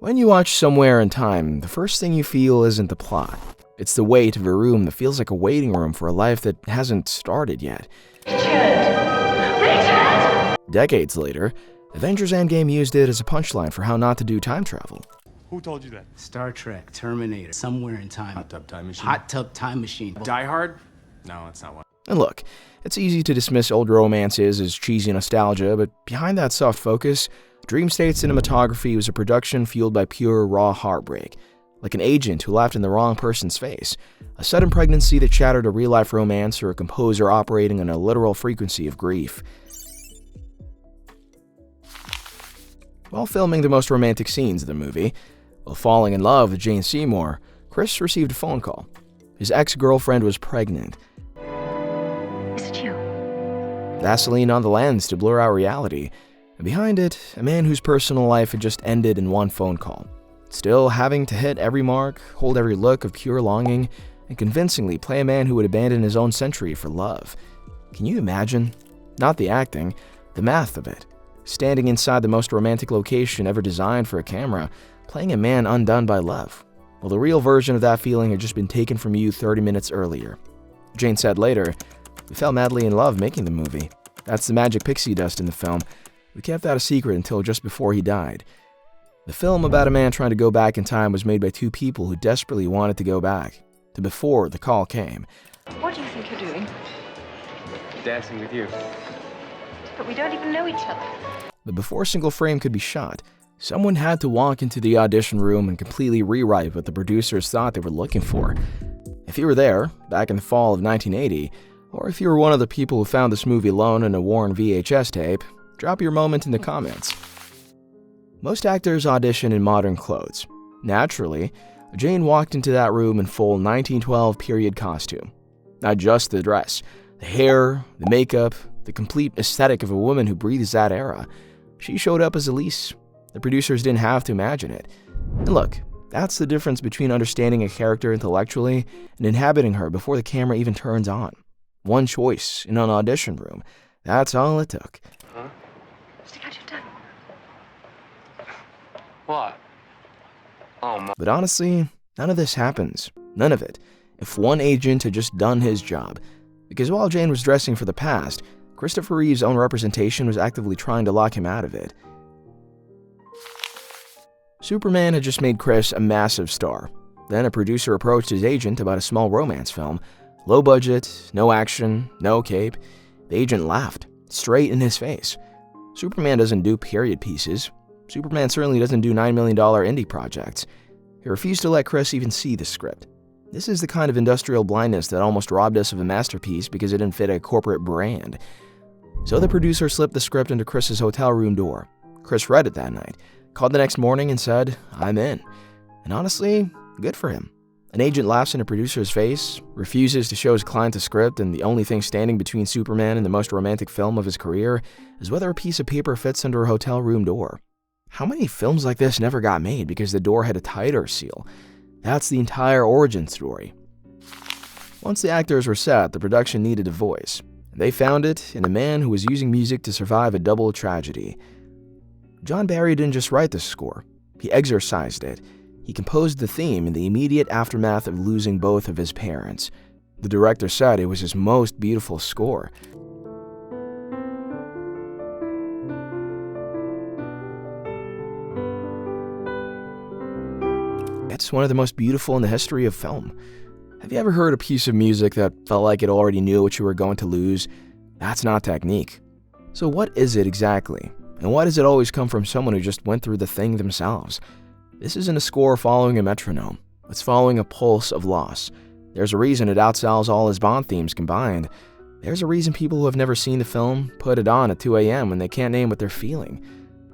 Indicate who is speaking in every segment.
Speaker 1: When you watch Somewhere in Time, the first thing you feel isn't the plot. It's the weight of a room that feels like a waiting room for a life that hasn't started yet. Richard! Decades later, Avengers Endgame used it as a punchline for how not to do time travel.
Speaker 2: Who told you that?
Speaker 3: Star Trek, Terminator, Somewhere in Time.
Speaker 2: Hot Tub Time Machine.
Speaker 3: Hot Tub Time Machine.
Speaker 2: Die Hard? No, that's not one.
Speaker 1: And look, it's easy to dismiss old romances as cheesy nostalgia, but behind that soft focus, Dream State cinematography was a production fueled by pure, raw heartbreak. Like an agent who laughed in the wrong person's face, a sudden pregnancy that shattered a real-life romance, or a composer operating on a literal frequency of grief. While filming the most romantic scenes of the movie, while falling in love with Jane Seymour, Chris received a phone call. His ex-girlfriend was pregnant.
Speaker 4: Is it you?
Speaker 1: Vaseline on the lens to blur out reality, and behind it, a man whose personal life had just ended in one phone call. Still having to hit every mark, hold every look of pure longing, and convincingly play a man who would abandon his own century for love. Can you imagine? Not the acting, the math of it. Standing inside the most romantic location ever designed for a camera, playing a man undone by love. Well, the real version of that feeling had just been taken from you 30 minutes earlier. Jane said later, "We fell madly in love making the movie. That's the magic pixie dust in the film. We kept that a secret until just before he died." The film about a man trying to go back in time was made by two people who desperately wanted to go back, to before the call came.
Speaker 4: What do you think you're doing?
Speaker 2: Dancing with you.
Speaker 4: But we don't even know each other.
Speaker 1: But before a single frame could be shot, someone had to walk into the audition room and completely rewrite what the producers thought they were looking for. If you were there, back in the fall of 1980, or if you were one of the people who found this movie alone in a worn VHS tape, drop your moment in the comments. Most actors audition in modern clothes. Naturally, Jane walked into that room in full 1912 period costume. Not just the dress, the hair, the makeup, the complete aesthetic of a woman who breathes that era. She showed up as Elise. The producers didn't have to imagine it. And look, that's the difference between understanding a character intellectually and inhabiting her before the camera even turns on. One choice in an audition room. That's all it took.
Speaker 2: Huh?
Speaker 4: Stick out your tongue.
Speaker 2: What? Oh, my.
Speaker 1: But honestly, none of this happens. None of it. If one agent had just done his job. Because while Jane was dressing for the past, Christopher Reeve's own representation was actively trying to lock him out of it. Superman had just made Chris a massive star. Then a producer approached his agent about a small romance film. Low budget, no action, no cape. The agent laughed, straight in his face. Superman doesn't do period pieces. Superman certainly doesn't do $9 million indie projects. He refused to let Chris even see the script. This is the kind of industrial blindness that almost robbed us of a masterpiece because it didn't fit a corporate brand. So the producer slipped the script into Chris's hotel room door. Chris read it that night, called the next morning and said, "I'm in." And honestly, good for him. An agent laughs in a producer's face, refuses to show his client the script, and the only thing standing between Superman and the most romantic film of his career is whether a piece of paper fits under a hotel room door. How many films like this never got made because the door had a tighter seal? That's the entire origin story. Once the actors were set, the production needed a voice. They found it in a man who was using music to survive a double tragedy. John Barry didn't just write the score, he exorcised it. He composed the theme in the immediate aftermath of losing both of his parents. The director said it was his most beautiful score. It's one of the most beautiful in the history of film. Have you ever heard a piece of music that felt like it already knew what you were going to lose? That's not technique. So what is it exactly? And why does it always come from someone who just went through the thing themselves? This isn't a score following a metronome. It's following a pulse of loss. There's a reason it outsells all his Bond themes combined. There's a reason people who have never seen the film put it on at 2 a.m. when they can't name what they're feeling.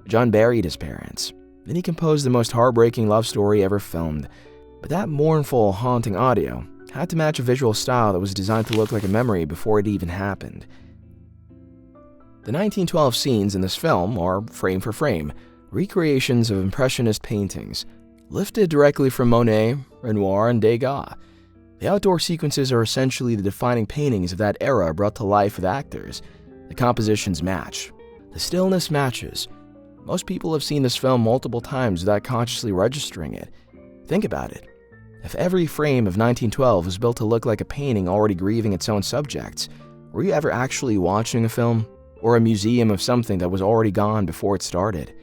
Speaker 1: John buried his parents. Then he composed the most heartbreaking love story ever filmed. But that mournful, haunting audio had to match a visual style that was designed to look like a memory before it even happened. The 1912 scenes in this film are, frame for frame, recreations of Impressionist paintings, lifted directly from Monet, Renoir, and Degas. The outdoor sequences are essentially the defining paintings of that era brought to life with actors. The compositions match. The stillness matches. Most people have seen this film multiple times without consciously registering it. Think about it. If every frame of 1912 was built to look like a painting already grieving its own subjects, were you ever actually watching a film or a museum of something that was already gone before it started?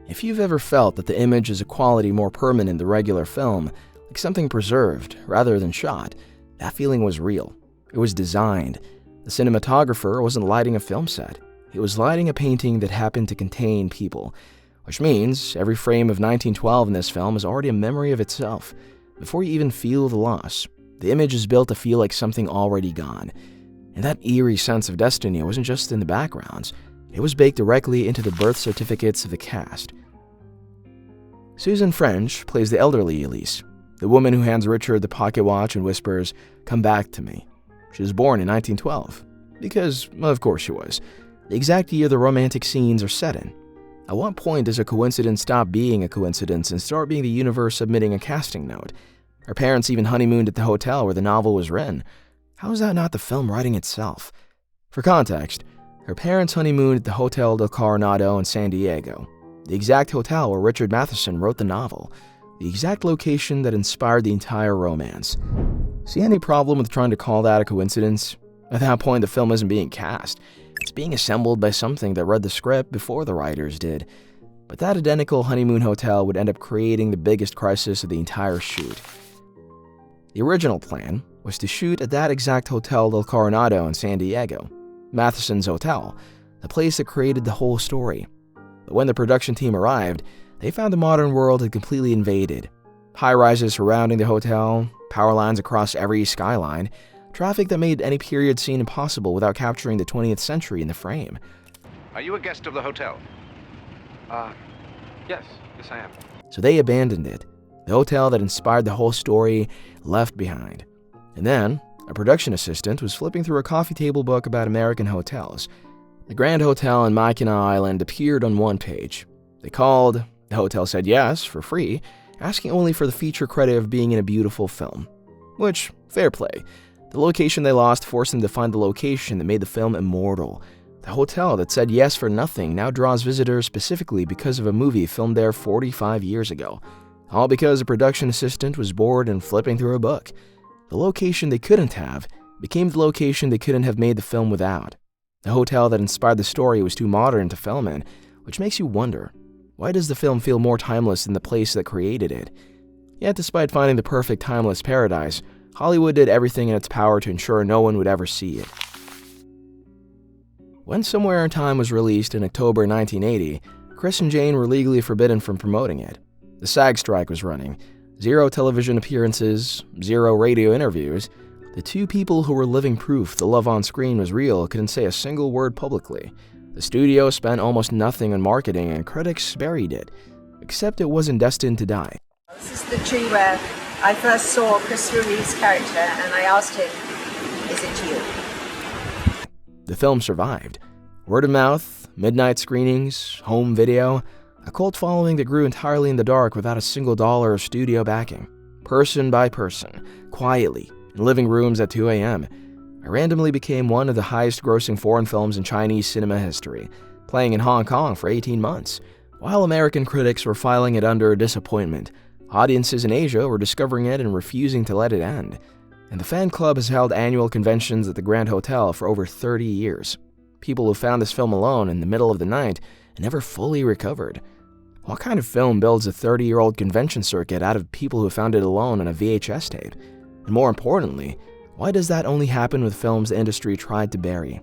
Speaker 1: If you've ever felt that the image is a quality more permanent than regular film, like something preserved rather than shot, that feeling was real. It was designed. The cinematographer wasn't lighting a film set. He was lighting a painting that happened to contain people, which means every frame of 1912 in this film is already a memory of itself. Before you even feel the loss, the image is built to feel like something already gone. And that eerie sense of destiny wasn't just in the backgrounds, it was baked directly into the birth certificates of the cast. Susan French plays the elderly Elise, the woman who hands Richard the pocket watch and whispers, "Come back to me." She was born in 1912, because, of course she was, the exact year the romantic scenes are set in. At what point does a coincidence stop being a coincidence and start being the universe submitting a casting note? Her parents even honeymooned at the hotel where the novel was written. How is that not the film writing itself? For context, her parents honeymooned at the Hotel del Coronado in San Diego, the exact hotel where Richard Matheson wrote the novel, the exact location that inspired the entire romance. See any problem with trying to call that a coincidence? At that point, the film isn't being cast. It's being assembled by something that read the script before the writers did. But that identical honeymoon hotel would end up creating the biggest crisis of the entire shoot. The original plan was to shoot at that exact Hotel del Coronado in San Diego, Matheson's hotel, the place that created the whole story. But when the production team arrived, they found the modern world had completely invaded. High-rises surrounding the hotel, power lines across every skyline, traffic that made any period scene impossible without capturing the 20th century in the frame.
Speaker 5: Are you a guest of the hotel?
Speaker 2: Yes, I am.
Speaker 1: So they abandoned it. The hotel that inspired the whole story left behind. And then, a production assistant was flipping through a coffee table book about American hotels. The Grand Hotel in Mackinac Island appeared on one page. They called, the hotel said yes, for free, asking only for the feature credit of being in a beautiful film. Which, fair play. The location they lost forced them to find the location that made the film immortal. The hotel that said yes for nothing now draws visitors specifically because of a movie filmed there 45 years ago. All because a production assistant was bored and flipping through a book. The location they couldn't have became the location they couldn't have made the film without. The hotel that inspired the story was too modern to film in, which makes you wonder, why does the film feel more timeless than the place that created it? Yet despite finding the perfect timeless paradise, Hollywood did everything in its power to ensure no one would ever see it. When Somewhere in Time was released in October 1980, Chris and Jane were legally forbidden from promoting it. The SAG strike was running. 0 television appearances, 0 radio interviews. The two people who were living proof the love on screen was real couldn't say a single word publicly. The studio spent almost nothing on marketing and critics buried it. Except it wasn't destined to die.
Speaker 6: This is the tree where I first saw Christopher Reeve's character and I asked him, "Is it you?"
Speaker 1: The film survived. Word of mouth, midnight screenings, home video, a cult following that grew entirely in the dark without a single dollar of studio backing. Person by person, quietly, in living rooms at 2 a.m. It randomly became one of the highest-grossing foreign films in Chinese cinema history, playing in Hong Kong for 18 months. While American critics were filing it under disappointment, audiences in Asia were discovering it and refusing to let it end. And the fan club has held annual conventions at the Grand Hotel for over 30 years. People who found this film alone in the middle of the night and never fully recovered. What kind of film builds a 30-year-old convention circuit out of people who found it alone on a VHS tape? And more importantly, why does that only happen with films the industry tried to bury?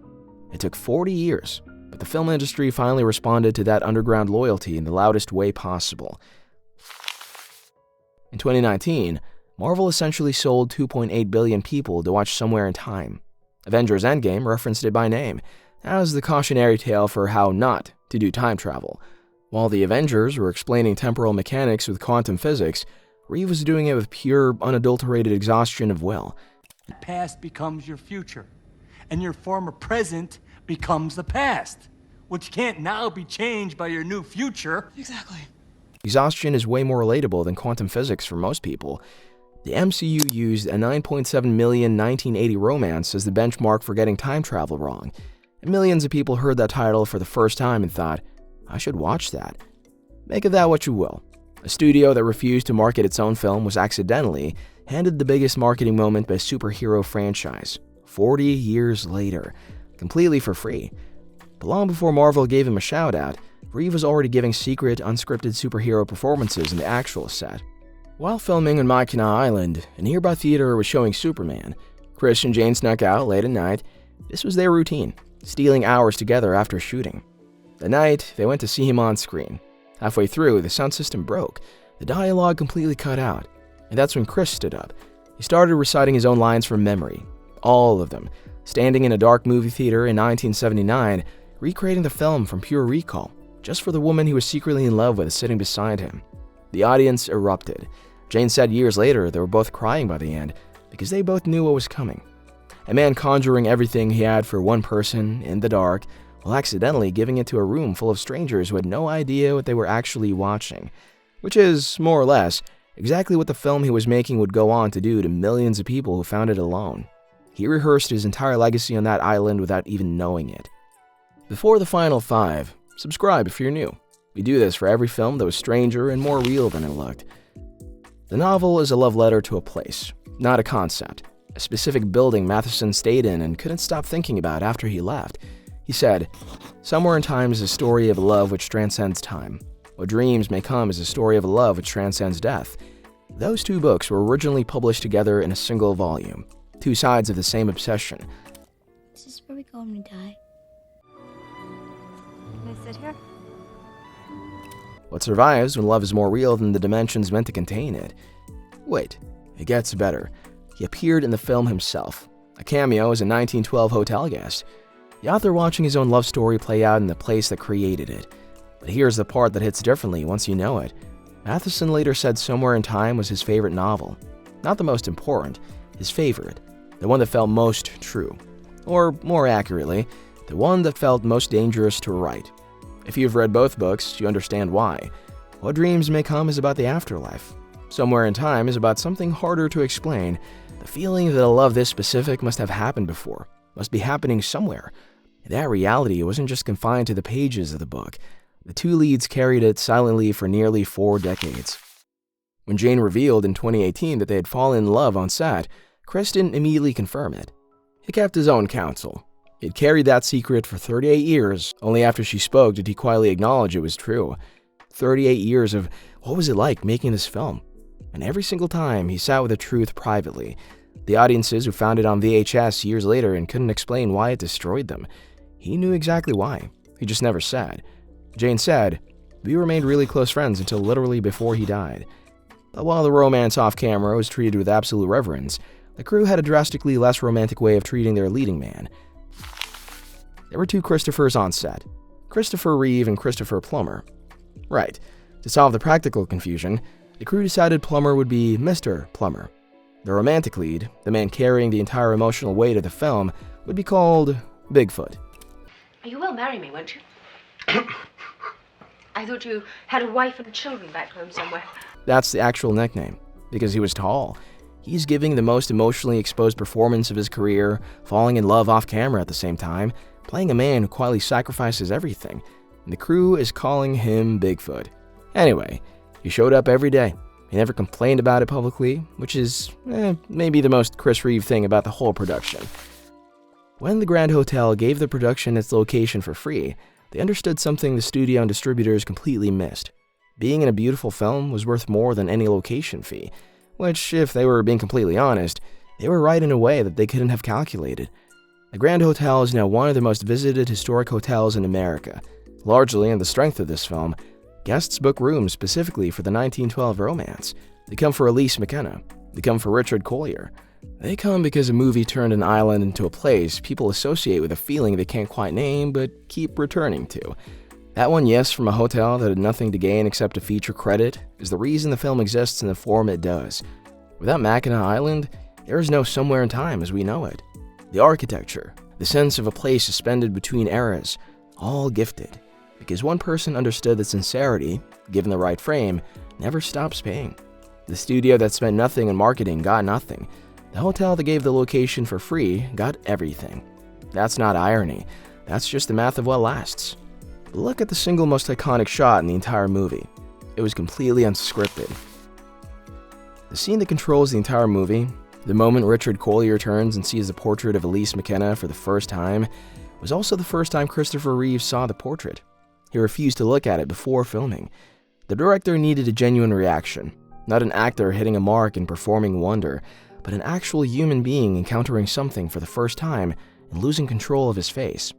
Speaker 1: It took 40 years, but the film industry finally responded to that underground loyalty in the loudest way possible. In 2019, Marvel essentially sold 2.8 billion people to watch Somewhere in Time. Avengers Endgame referenced it by name, as the cautionary tale for how not to do time travel. While the Avengers were explaining temporal mechanics with quantum physics, Reeve was doing it with pure, unadulterated exhaustion of will.
Speaker 7: The past becomes your future, and your former present becomes the past, which can't now be changed by your new future.
Speaker 6: Exactly.
Speaker 1: Exhaustion is way more relatable than quantum physics for most people. The MCU used a 9.7 million 1980 romance as the benchmark for getting time travel wrong, and millions of people heard that title for the first time and thought, I should watch that. Make of that what you will. A studio that refused to market its own film was accidentally handed the biggest marketing moment by a superhero franchise, 40 years later, completely for free. But long before Marvel gave him a shout-out, Reeve was already giving secret, unscripted superhero performances in the actual set. While filming on Mackinac Island, a nearby theater was showing Superman. Chris and Jane snuck out late at night. This was their routine, stealing hours together after shooting. The night, they went to see him on screen. Halfway through, the sound system broke. The dialogue completely cut out. And that's when Chris stood up. He started reciting his own lines from memory. All of them. Standing in a dark movie theater in 1979, recreating the film from pure recall, just for the woman he was secretly in love with sitting beside him. The audience erupted. Jane said years later they were both crying by the end because they both knew what was coming. A man conjuring everything he had for one person in the dark while accidentally giving it to a room full of strangers who had no idea what they were actually watching, which is, more or less, exactly what the film he was making would go on to do to millions of people who found it alone. He rehearsed his entire legacy on that island without even knowing it. Before the final 5, subscribe if you're new. We do this for every film that was stranger and more real than it looked. The novel is a love letter to a place, not a concept. A specific building Matheson stayed in and couldn't stop thinking about after he left. He said, "Somewhere in Time is a story of a love which transcends time. What Dreams May Come is a story of a love which transcends death." Those two books were originally published together in a single volume, two sides of the same obsession.
Speaker 8: Is this where we go when we die?
Speaker 4: Can I sit here?
Speaker 1: What survives when love is more real than the dimensions meant to contain it? Wait, it gets better. He appeared in the film himself, a cameo as a 1912 hotel guest. The author watching his own love story play out in the place that created it. But here's the part that hits differently once you know it. Matheson later said Somewhere in Time was his favorite novel. Not the most important, his favorite. The one that felt most true. Or, more accurately, the one that felt most dangerous to write. If you've read both books, you understand why. What Dreams May Come is about the afterlife. Somewhere in Time is about something harder to explain. The feeling that a love this specific must have happened before, must be happening somewhere. That reality wasn't just confined to the pages of the book. The two leads carried it silently for nearly 4 decades. When Jane revealed in 2018 that they had fallen in love on set, Chris didn't immediately confirm it. He kept his own counsel. He had carried that secret for 38 years. Only after she spoke did he quietly acknowledge it was true. 38 years of what was it like making this film? And every single time he sat with the truth privately. The audiences who found it on VHS years later and couldn't explain why it destroyed them. He knew exactly why. He just never said. Jane said, "We remained really close friends until literally before he died." But while the romance off camera was treated with absolute reverence, the crew had a drastically less romantic way of treating their leading man. There were 2 Christophers on set, Christopher Reeve and Christopher Plummer. Right, to solve the practical confusion, the crew decided Plummer would be Mr. Plummer. The romantic lead, the man carrying the entire emotional weight of the film, would be called Bigfoot.
Speaker 4: You will marry me, won't you? I thought you had a wife and children back home somewhere.
Speaker 1: That's the actual nickname, because he was tall. He's giving the most emotionally exposed performance of his career, falling in love off camera at the same time, playing a man who quietly sacrifices everything, and the crew is calling him Bigfoot. Anyway, he showed up every day. He never complained about it publicly, which is maybe the most Chris Reeve thing about the whole production. When the Grand Hotel gave the production its location for free, they understood something the studio and distributors completely missed. Being in a beautiful film was worth more than any location fee, which, if they were being completely honest, they were right in a way that they couldn't have calculated. The Grand Hotel is now one of the most visited historic hotels in America. Largely on the strength of this film, guests book rooms specifically for the 1912 romance. They come for Elise McKenna. They come for Richard Collier. They come because a movie turned an island into a place people associate with a feeling they can't quite name but keep returning to. That one yes from a hotel that had nothing to gain except a feature credit is the reason the film exists in the form it does. Without Mackinac Island, there is no Somewhere in Time as we know it. The architecture, the sense of a place suspended between eras, all gifted. Because one person understood that sincerity, given the right frame, never stops paying. The studio that spent nothing on marketing got nothing. The hotel that gave the location for free got everything. That's not irony. That's just the math of what lasts. But look at the single most iconic shot in the entire movie. It was completely unscripted. The scene that controls the entire movie, the moment Richard Collier turns and sees the portrait of Elise McKenna for the first time, was also the first time Christopher Reeve saw the portrait. He refused to look at it before filming. The director needed a genuine reaction, not an actor hitting a mark and performing wonder, but an actual human being encountering something for the first time and losing control of his face.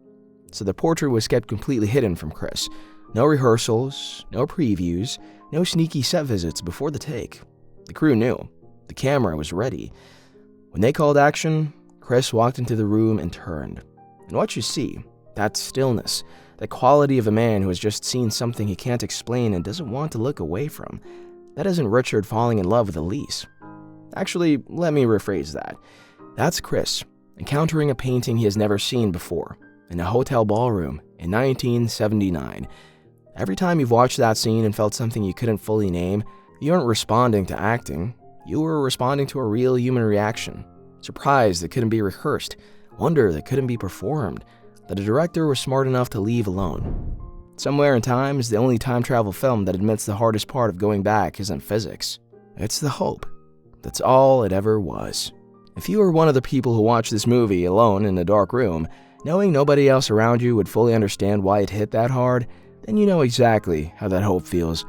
Speaker 1: So the portrait was kept completely hidden from Chris. No rehearsals, no previews, no sneaky set visits before the take. The crew knew. The camera was ready. When they called action, Chris walked into the room and turned. And what you see, that stillness, the quality of a man who has just seen something he can't explain and doesn't want to look away from, that isn't Richard falling in love with Elise. Actually, let me rephrase that. That's Chris encountering a painting he has never seen before in a hotel ballroom in 1979. Every time you've watched that scene and felt something you couldn't fully name, you aren't responding to acting. You were responding to a real human reaction. Surprise that couldn't be rehearsed. Wonder that couldn't be performed. That a director was smart enough to leave alone. Somewhere in Time is the only time travel film that admits the hardest part of going back isn't physics. It's the hope. That's all it ever was. If you were one of the people who watched this movie alone in a dark room, knowing nobody else around you would fully understand why it hit that hard, then you know exactly how that hope feels.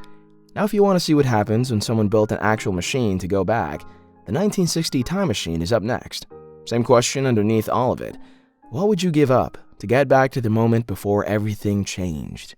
Speaker 1: Now if you want to see what happens when someone built an actual machine to go back, the 1960 Time Machine is up next. Same question underneath all of it. What would you give up to get back to the moment before everything changed?